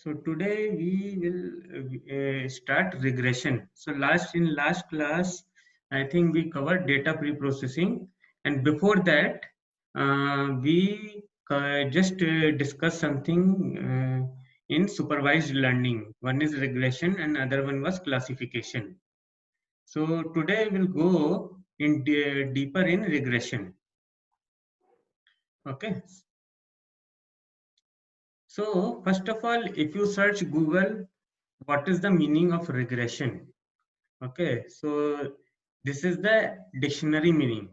So today we will start regression. So in last class, I think we covered data pre-processing, and before that, we just discussed something in supervised learning. One is regression, and other one was classification. So today we'll go in deeper in regression. Okay. So first of all, if you search Google, what is the meaning of regression? Okay, so this is the dictionary meaning,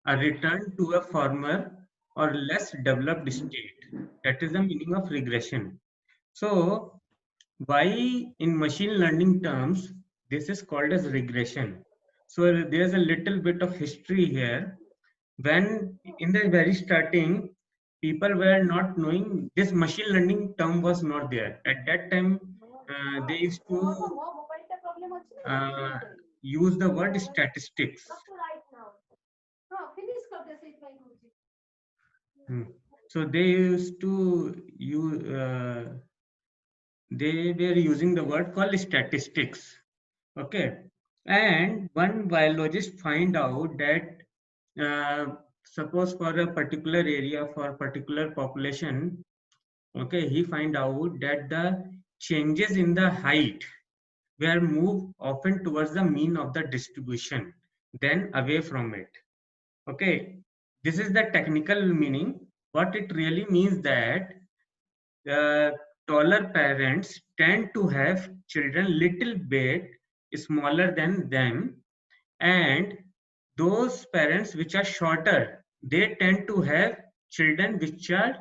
a return to a former or less developed state. That is the meaning of regression. So why in machine learning terms, this is called as regression. So there's a little bit of history here. When in the very starting, people were not knowing this machine learning term was not there. At that time, they used to uh, use the word statistics. Hmm. So they used to use, they were using the word called statistics. Okay. And one biologist find out that suppose for a particular area, for a particular population, okay, he find out that the changes in the height were moved often towards the mean of the distribution than away from it. Okay, this is the technical meaning. What it really means that taller parents tend to have children little bit smaller than them, and those parents which are shorter, they tend to have children which are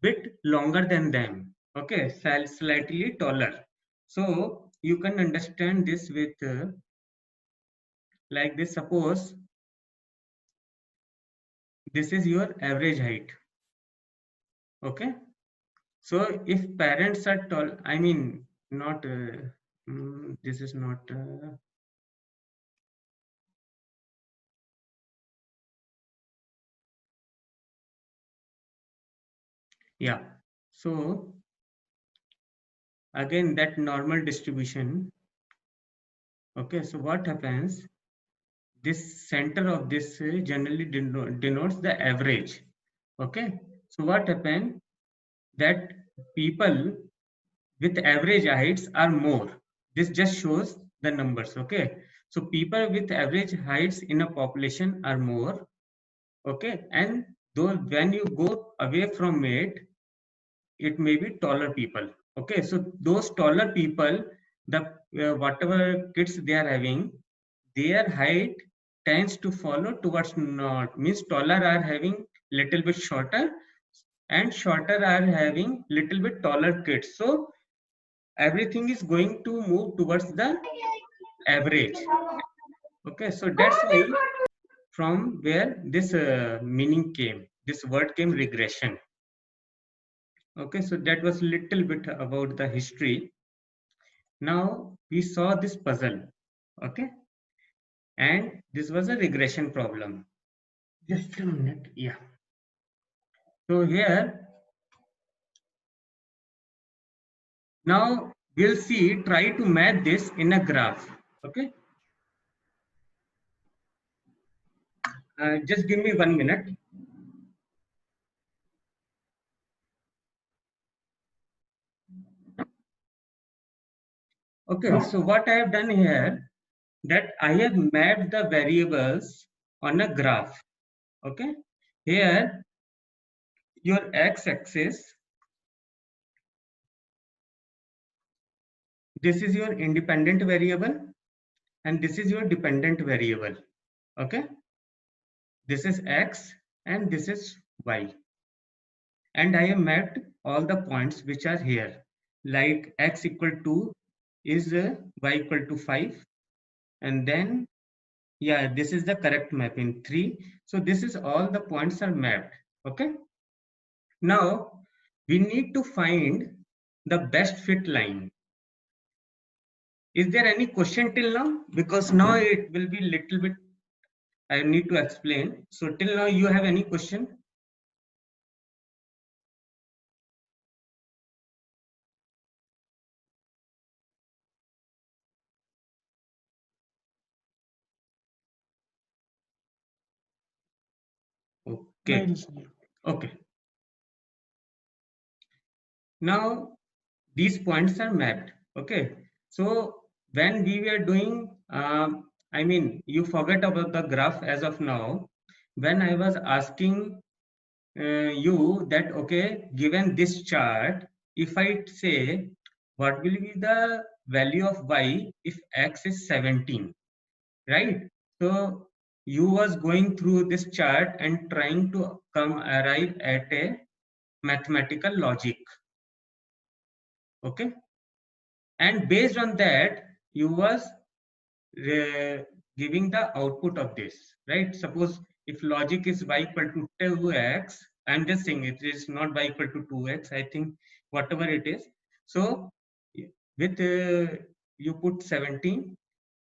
bit longer than them. Okay, slightly taller. So you can understand this with like this. Suppose this is your average height. Okay, so if parents are tall, I mean not this is not yeah. So again that normal distribution. Okay, so what happens, this center of this generally denotes the average. Okay, so what happened, that people with average heights are more. This just shows the numbers. Okay, so people with average heights in a population are more. Okay, and though when you go away from it, it may be taller people. Okay, so those taller people, the whatever kids they are having, their height tends to follow towards north, means taller are having little bit shorter and shorter are having little bit taller kids. So everything is going to move towards the average. Okay, so that's why from where this meaning came, this word came, regression. Okay, so that was little bit about the history. Now we saw this puzzle. Okay, and this was a regression problem. Just a minute. Yeah. So here now we'll see, try to match this in a graph. Okay. Just give me 1 minute. Okay. So what I have done here, that I have mapped the variables on a graph. Okay. Here your x-axis, this is your independent variable and this is your dependent variable. Okay. This is x and this is y. And I have mapped all the points which are here, like x equal to is y equal to 5, and then yeah, this is the correct mapping 3. So this is all the points are mapped. Okay, now we need to find the best fit line. Is there any question till now? Because now it will be little bit I need to explain. So till now you have any question? Okay. Okay. Now these points are mapped. Okay. So when we were doing, I mean, you forget about the graph as of now. When I was asking you that, okay, given this chart, if I say what will be the value of y if x is 17, right? So you was going through this chart and trying to arrive at a mathematical logic. Okay. And based on that, you was giving the output of this, right? Suppose if logic is y equal to 2x, I'm just saying it is not y equal to 2x, I think whatever it is. So with you put 17,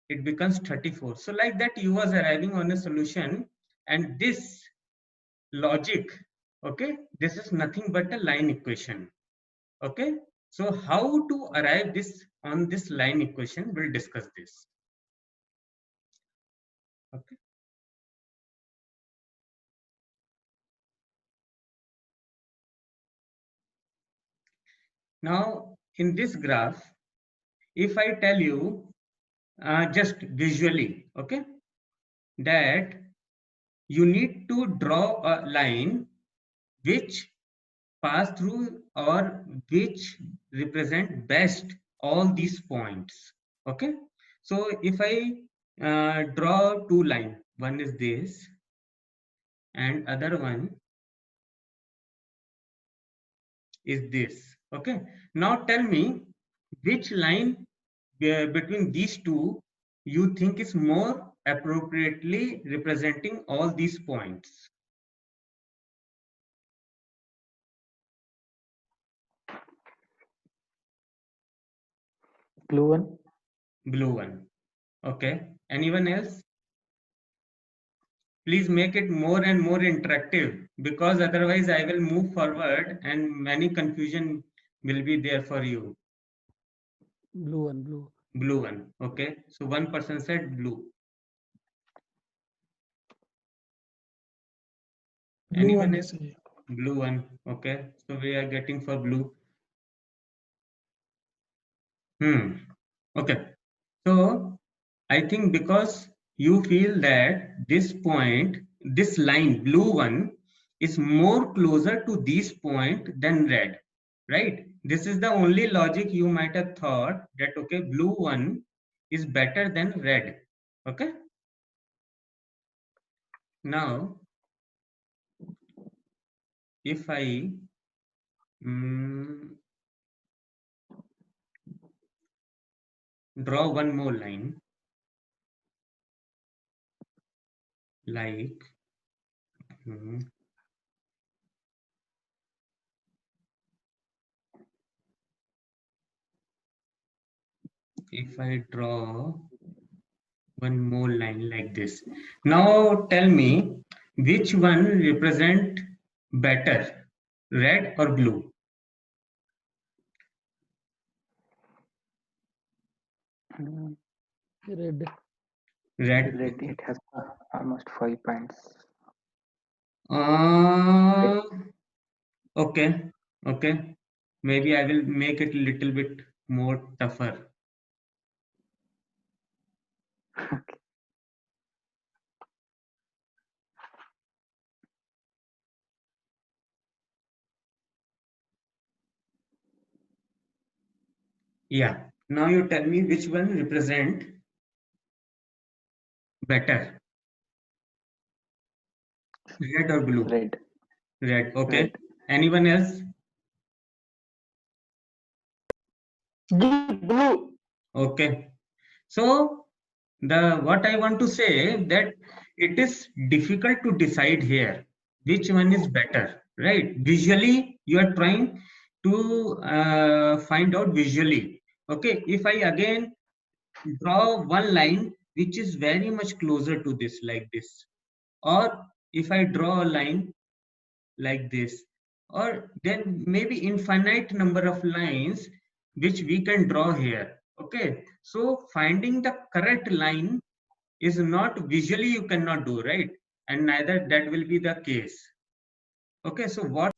it becomes 34. So like that, you was arriving on a solution, and this logic, okay, this is nothing but a line equation. Okay, so how to arrive this on this line equation, we'll discuss this. Okay. Now in this graph, if I tell you just visually, okay, that you need to draw a line which pass through or which represent best all these points. Okay, so if I draw two lines, one is this and other one is this. Okay, now tell me which line between these two you think is more appropriately representing all these points. Blue one. Blue one. Okay, anyone else? Please make it more and more interactive, because otherwise I will move forward and many confusion will be there for you. Blue one. Blue one. Okay, so one person said blue. Anyone else? Blue one. Okay, so we are getting for blue. Okay, so I think because you feel that this point, this line, blue one, is more closer to this point than red, right? This is the only logic you might have thought that, okay, blue one is better than red. Okay. Now, if I draw one more line, like if I draw one more line like this. Now tell me which one represent better, red or blue? Red. Red. Red. It has almost 5 points. Okay. Okay. Maybe I will make it a little bit more tougher. Yeah. Now you tell me which one represent better, red or blue? Red. Red. Okay. Red. Anyone else? Blue. Okay. So what I want to say that it is difficult to decide here which one is better, right? Visually, you are trying to find out visually. Okay, if I again draw one line which is very much closer to this, like this, or if I draw a line like this, or then maybe infinite number of lines which we can draw here. Okay, so finding the correct line is not visually, you cannot do, right? and neither that will be the case. Okay, so what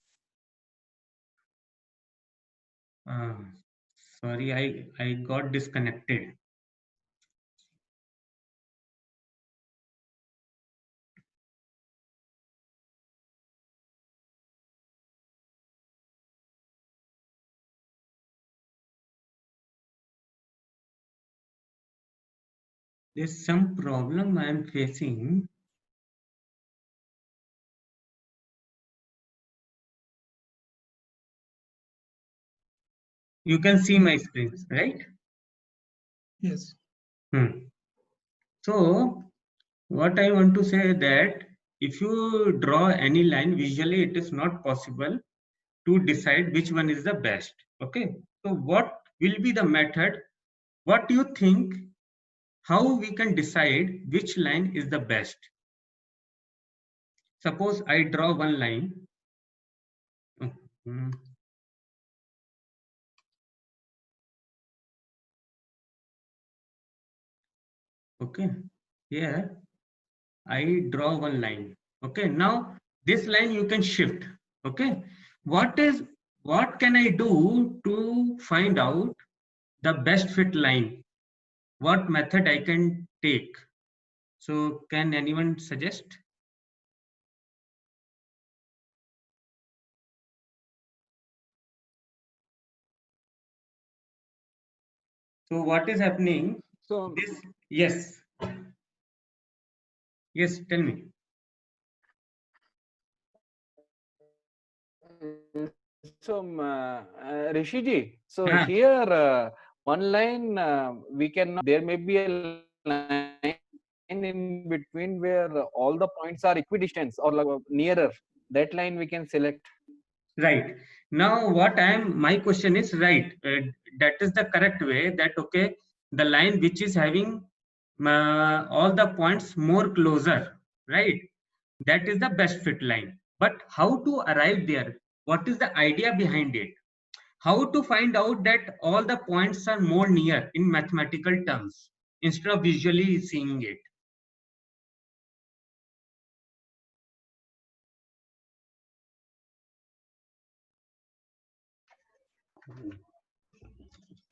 sorry, I got disconnected. There's some problem I am facing. You can see my screen, right? Yes. So what I want to say that if you draw any line visually, it is not possible to decide which one is the best. Okay, so what will be the method? What do you think? How we can decide which line is the best? Suppose I draw one line. Okay, here I draw one line. Okay, now this line you can shift. Okay, what can I do to find out the best fit line? What method I can take? So can anyone suggest? So what is happening? So This, yes. Yes, tell me. So Rishiji, so Ah. here one line we cannot. There may be a line in between where all the points are equidistant or like nearer. That line we can select. Right. Now what my question is right. That is the correct way that, okay, the line which is having all the points more closer, right? That is the best fit line. But how to arrive there? What is the idea behind it? How to find out that all the points are more near in mathematical terms instead of visually seeing it?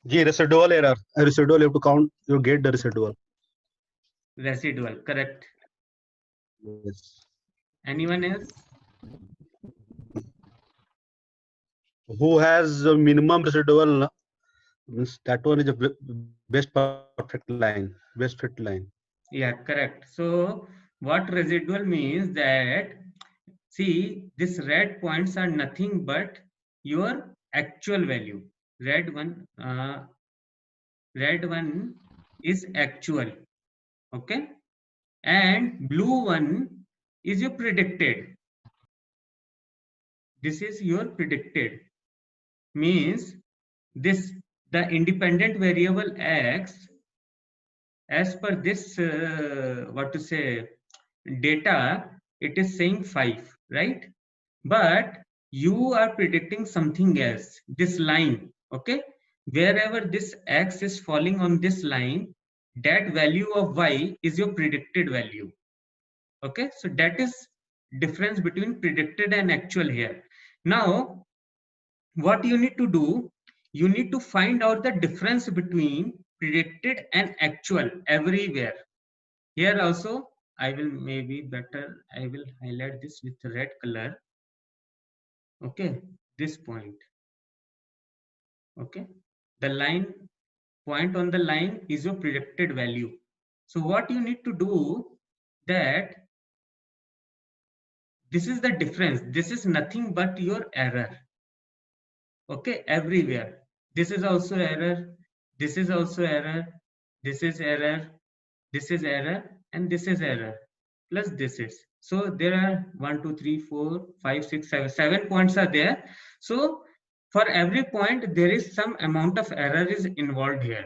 G residual error. A residual, you have to count, you get the residual. Residual, correct. Yes. Anyone else? Who has a minimum residual, means that one is the best perfect line, best fit line. Yeah, correct. So what residual means that, see, these red points are nothing but your actual value. Red one is actual, okay, and blue one is your predicted. This is your predicted, means this the independent variable x, as per this what to say data, it is saying 5, right? But you are predicting something else, this line, okay? Wherever this x is falling on this line, that value of y is your predicted value. Okay, so that is difference between predicted and actual here. Now what you need to do, you need to find out the difference between predicted and actual everywhere. Here also I will maybe better, I will highlight this with red color. Okay, this point. Okay, the line point on the line is your predicted value. So what you need to do, that this is the difference, this is nothing but your error. Okay, everywhere. This is also error, this is also error, this is error, this is error, and this is error, plus this is. So there are 1 2 3 4 5 6 7 points are there. So for every point there is some amount of error is involved here.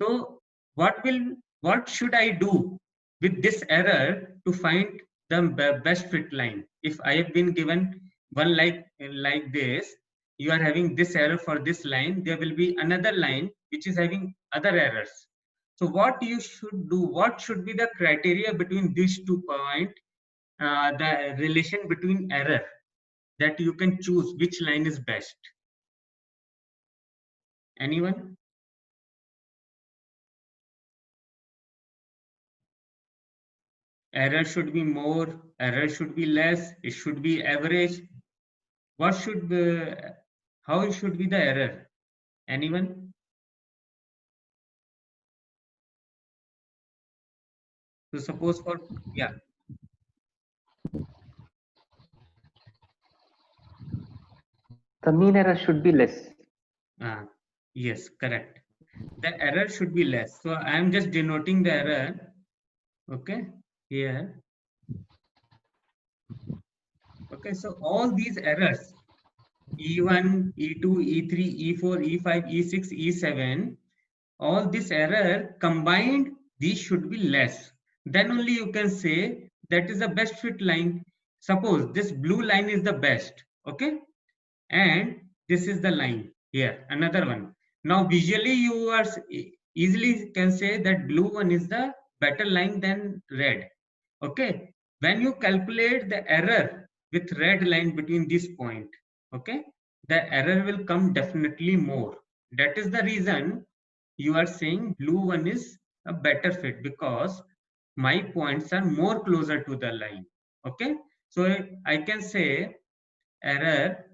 So what should I do with this error to find the best fit line? If I have been given one like this, you are having this error for this line, there will be another line which is having other errors. So what you should do, what should be the criteria between these 2 points the relation between error, that you can choose which line is best. Anyone? Error should be more, error should be less, it should be average. What should how it should be the error? Anyone? So suppose for, yeah, The mean error should be less. yes, correct. The error should be less. So I am just denoting the error, okay, here. Okay, so all these errors, E1, E2, E3, E4, E5, E6, E7, all this error combined, these should be less. Then only you can say that is the best fit line. Suppose this blue line is the best, okay? And this is the line here, another one. Now visually you are easily can say that blue one is the better line than red, okay? When you calculate the error with red line between this point, okay, the error will come definitely more. That is the reason you are saying blue one is a better fit, because my points are more closer to the line, okay? So I can say error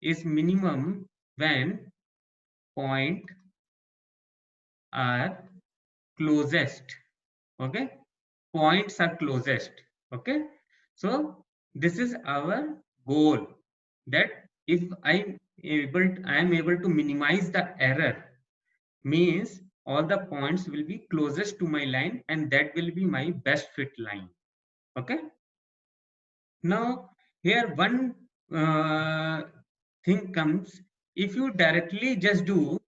is minimum when point are closest, okay? Points are closest, okay? So this is our goal, that if I am able to minimize the error, means all the points will be closest to my line, and that will be my best fit line, okay? Now here one thing comes, if you directly just do,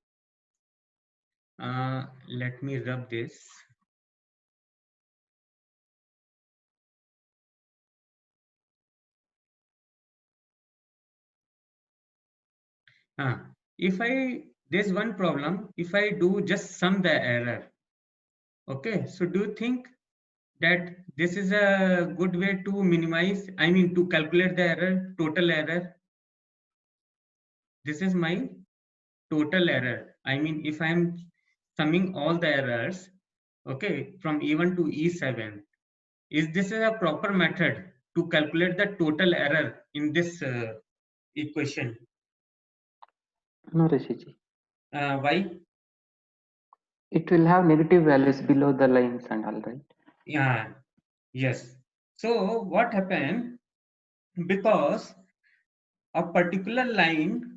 let me rub this. If there's one problem, if I do just sum the error, okay, so do you think that this is a good way to minimize, I mean to calculate the error, total error? This is my total error. I mean, if I'm summing all the errors, okay, from E1 to E7, is this a proper method to calculate the total error in this equation? No, Rishiji. Why? It will have negative values below the lines and all, right? Yeah, yes. So what happened? Because a particular line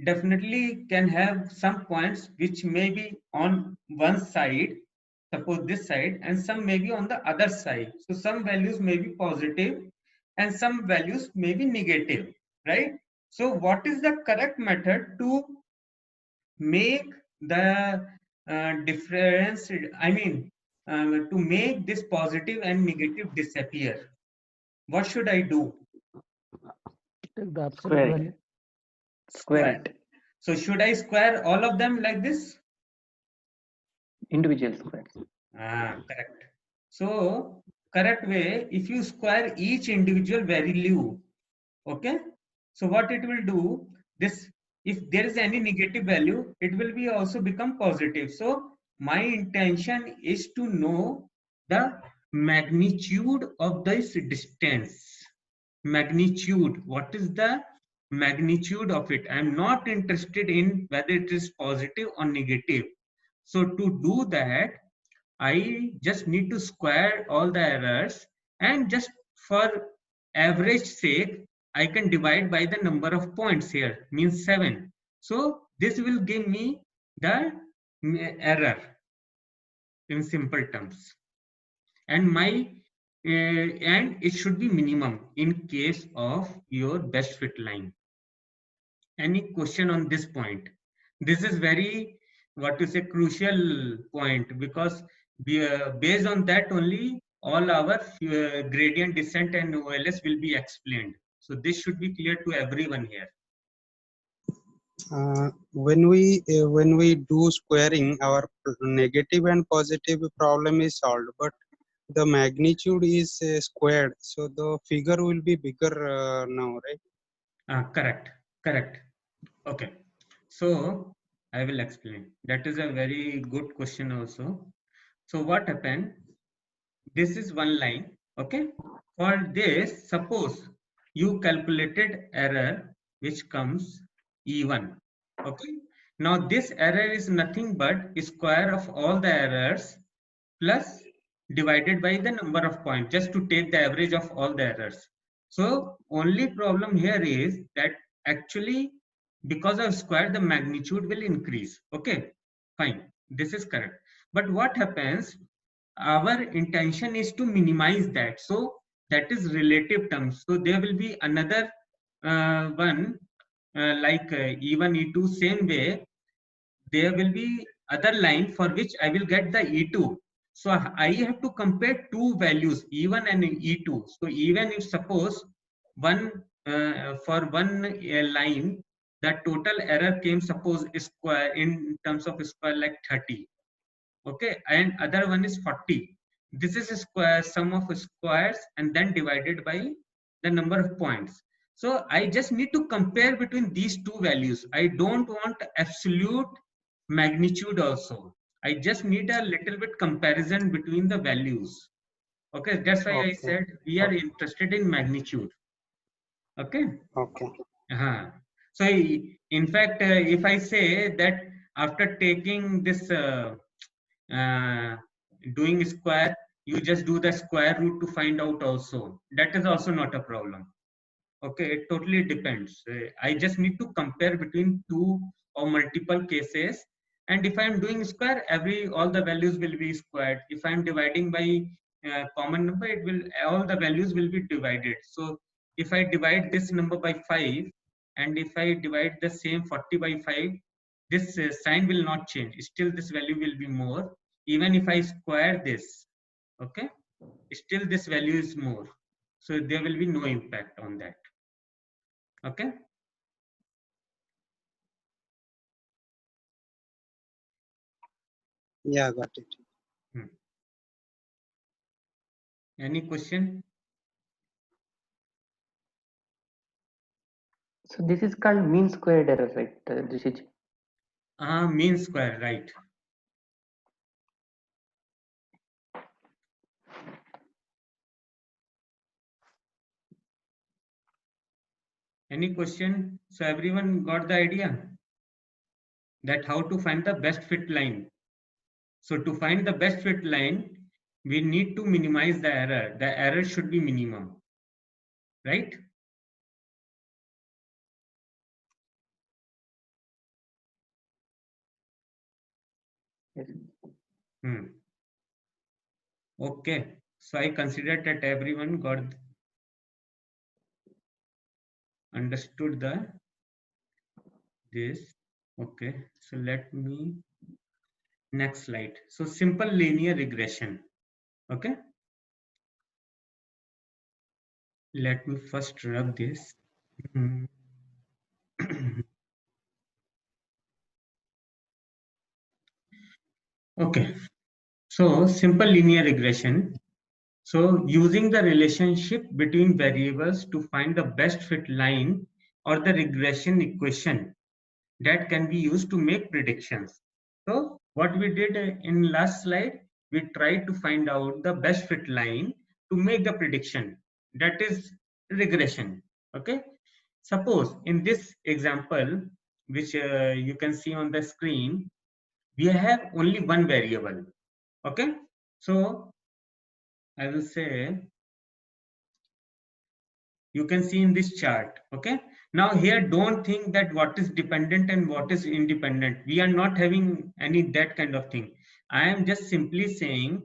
definitely can have some points which may be on one side, suppose this side, and some may be on the other side. So some values may be positive and some values may be negative, right? So what is the correct method to make the difference, I mean, to make this positive and negative disappear? What should I do? Take the absolute Square it. value. Square it. So should I square all of them like this? Individual squares. Correct. So correct way, if you square each individual value, okay, so what it will do, this, if there is any negative value, it will be also become positive. So my intention is to know the magnitude of this distance. Magnitude, what is the magnitude of it? I'm not interested in whether it is positive or negative. So to do that, I just need to square all the errors, and just for average sake, I can divide by the number of points here, means 7. So this will give me the error in simple terms. And my and it should be minimum in case of your best fit line. Any question on this point? This is very, what to say, crucial point, because based on that only all our gradient descent and OLS will be explained. So this should be clear to everyone here. When we do squaring, our negative and positive problem is solved, but the magnitude is squared, so the figure will be bigger now, right? Correct, correct. Okay, so I will explain. That is a very good question also. So what happened? This is one line. Okay, for this, suppose you calculated error which comes E1. Okay, now this error is nothing but square of all the errors plus divided by the number of points, just to take the average of all the errors. So only problem here is that actually because of square the magnitude will increase. Okay, fine, this is correct. But what happens, our intention is to minimize that, so that is relative terms. So there will be another one like E1 E2, same way there will be other line for which I will get the E2. So I have to compare two values, E1 and E2. So even if suppose one for one line, the total error came suppose square in terms of square like 30. Okay, and other one is 40. This is a square sum of squares and then divided by the number of points. So I just need to compare between these two values. I don't want absolute magnitude also. I just need a little bit comparison between the values. Okay, that's why I Okay. said we are interested in magnitude. Okay. Okay. So in fact, if I say that after taking this doing square, you just do the square root to find out also, that is also not a problem. Okay, it totally depends. I just need to compare between two or multiple cases, and if I am doing square, all the values will be squared. If I am dividing by common number, it will all the values will be divided. So if I divide this number by 5 and if I divide the same 40 by 5, this sign will not change, still this value will be more. Even if I square this, okay, still this value is more, so there will be no impact on that. Okay. Yeah, got it. Any question? So this is called mean squared error, right, Rishiji? Mean square, right. Any question? So everyone got the idea that how to find the best fit line. So to find the best fit line, we need to minimize the error. The error should be minimum, right? Yes. Okay. So I consider that everyone got understood this. Okay. So let me next slide. So simple linear regression. Okay. Let me first rub this. Okay, so simple linear regression. So using the relationship between variables to find the best fit line or the regression equation that can be used to make predictions. So what we did in last slide, we tried to find out the best fit line to make the prediction. That is regression. Okay. Suppose in this example, which you can see on the screen, we have only one variable. Okay, so I will say you can see in this chart. Okay, now here don't think that what is dependent and what is independent. We are not having any that kind of thing. I am just simply saying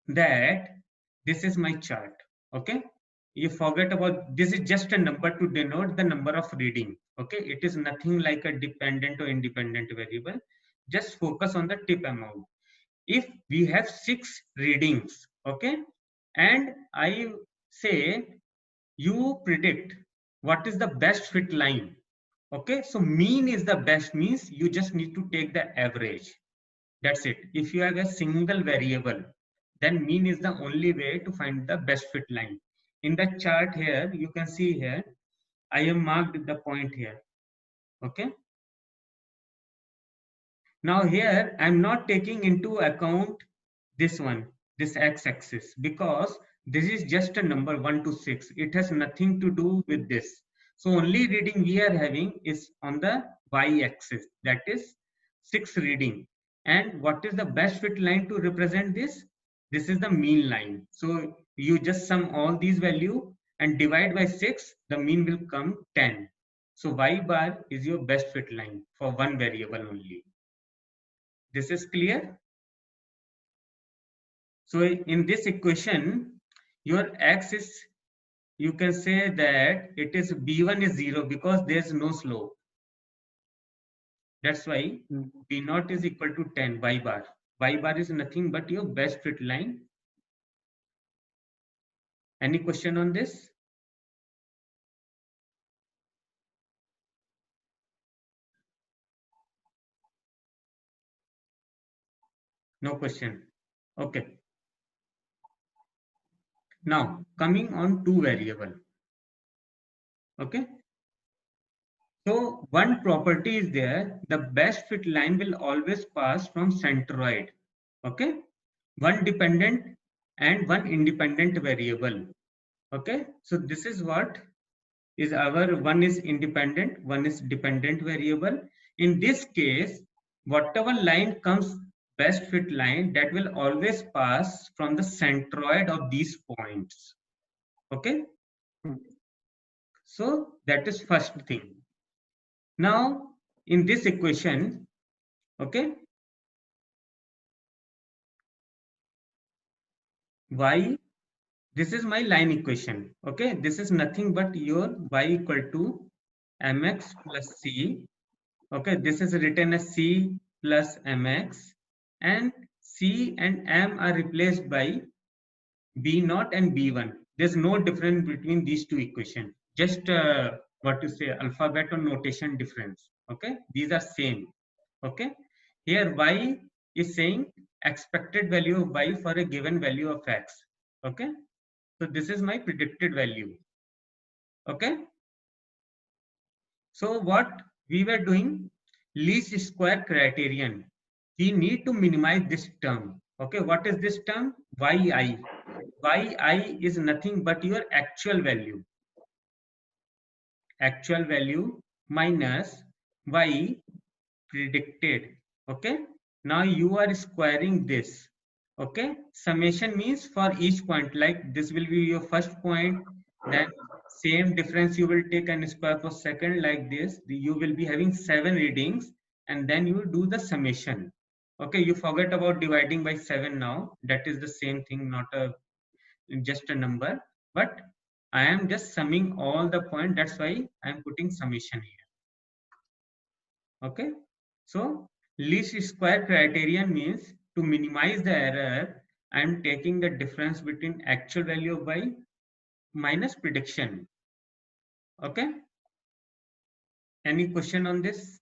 that this is my chart. Okay, you forget about this, is just a number to denote the number of reading. Okay, it is nothing like a dependent or independent variable. Just focus on the tip amount. If we have 6 readings, okay, and I say you predict what is the best fit line. Okay, so mean is the best, means you just need to take the average. That's it. If you have a single variable, then mean is the only way to find the best fit line. In the chart here, you can see here, I have marked the point here. Okay. Now here, I'm not taking into account this one, this x-axis, because this is just a number 1 to 6. It has nothing to do with this. So only reading we are having is on the y-axis, that is 6 reading. And what is the best fit line to represent this? This is the mean line. So you just sum all these values and divide by 6, the mean will come 10. So y bar is your best fit line for one variable only. This is clear? So in this equation, your x is, you can say that it is b1 is 0 because there is no slope. That's why b0 is equal to 10 y bar. Y bar is nothing but your best fit line. Any question on this? No question. Okay. Now coming on to variable. Okay. So one property is there, the best fit line will always pass from centroid. Okay. One dependent and one independent variable. Okay. So this is what is our, one is independent, one is dependent variable. In this case, whatever line comes best fit line, that will always pass from the centroid of these points. Okay. So that is first thing. Now in this equation, okay, y, this is my line equation. Okay, this is nothing but your y equal to mx plus c. Okay, this is written as c plus mx, and c and m are replaced by b0 and b1. There's no difference between these two equations. Just what to say, alphabet or notation difference. Okay, these are same. Okay, here y is saying expected value of y for a given value of x. Okay, so this is my predicted value. Okay, so what we were doing, least square criterion, we need to minimize this term. Okay, what is this term? Yi. Yi is nothing but your actual value. Actual value minus y predicted. Okay, now you are squaring this. Okay, summation means for each point, like this will be your first point, then same difference you will take and square for second, like this. You will be having 7 readings, and then you do the summation. Okay, you forget about dividing by 7 now. That is the same thing, not a just a number, but I am just summing all the point. That's why I am putting summation here. Okay, so least square criterion means to minimize the error, I am taking the difference between actual value of y minus prediction. Okay, any question on this?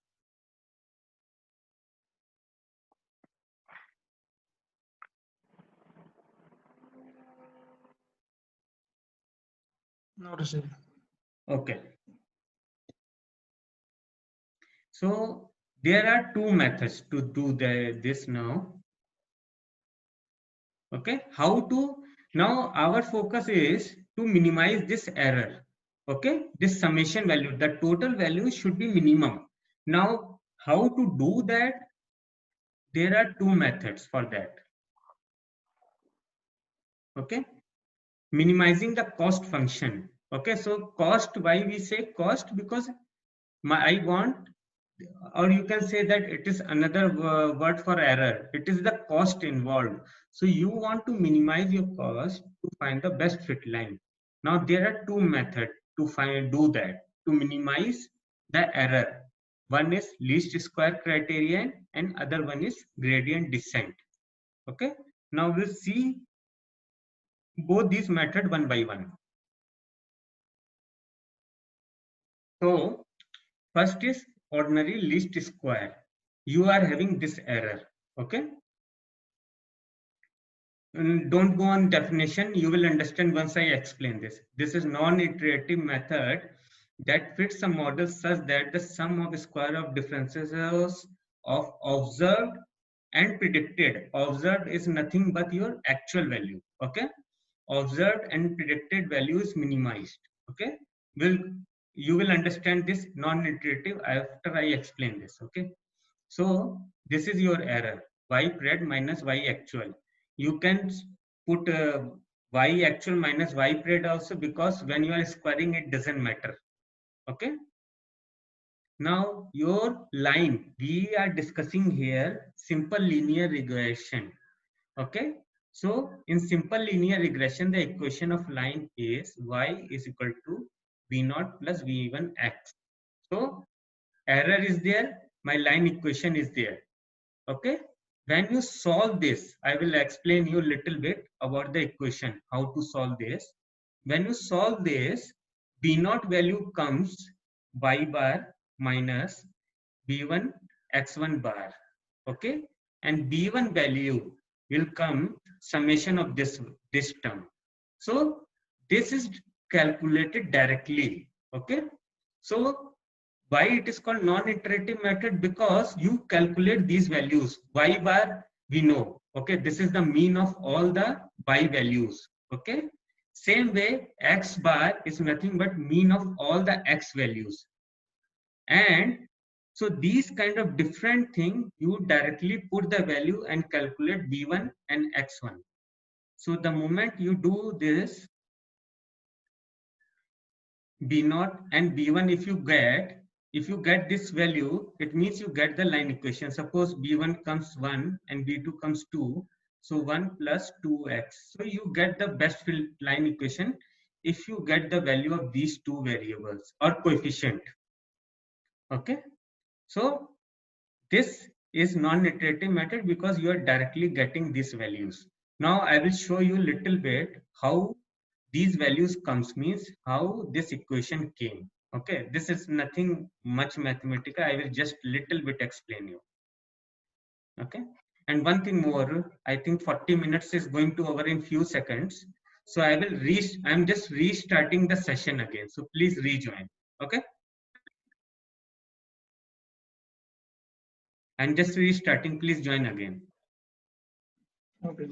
No, sir. Okay, so there are two methods to do this now. Okay, how to, now our focus is to minimize this error. Okay, this summation value, the total value should be minimum. Now how to do that? There are two methods for that. Okay, minimizing the cost function. Okay, so cost, why we say cost? Because I want, or you can say that it is another word for error. It is the cost involved. So you want to minimize your cost to find the best fit line. Now there are two methods to do that, to minimize the error. One is least square criterion and other one is gradient descent. Okay, now we'll see both these methods one by one. So first is ordinary least square. You are having this error. Okay, Don't go on definition. You will understand once I explain this. This is non-iterative method that fits a model such that the sum of square of differences of observed and predicted. Observed is nothing but your actual value. Okay. Observed and predicted value is minimized. Okay. You will understand this non-iterative after I explain this. Okay. So this is your error, y pred minus y actual. You can put y actual minus y pred also, because when you are squaring it doesn't matter. Okay. Now your line, we are discussing here simple linear regression. Okay. So in simple linear regression, the equation of line is y is equal to v0 plus v1 x. So error is there, my line equation is there. Okay. When you solve this, I will explain you a little bit about the equation, how to solve this. When you solve this, b0 value comes y bar minus b1 x1 bar. Okay. And b1 value will come summation of this term. So this is calculated directly. Okay. So why it is called non-iterative method? Because you calculate these values. Y bar we know. Okay, this is the mean of all the y values. Okay, same way x bar is nothing but mean of all the x values. And so these kind of different thing, you directly put the value and calculate b1 and x1. So the moment you do this, b0 and b1, if you get this value, it means you get the line equation. Suppose b1 comes 1 and b2 comes 2, so 1 plus 2x. So you get the best line equation if you get the value of these two variables or coefficient. Okay, so this is non-iterative method because you are directly getting these values. Now I will show you a little bit how these values comes, means how this equation came. Okay, this is nothing much mathematical. I will just little bit explain you. Okay, and one thing more, I think 40 minutes is going to over in few seconds. So I'm just restarting the session again. So please rejoin. Okay, I'm just restarting. Please join again. Okay.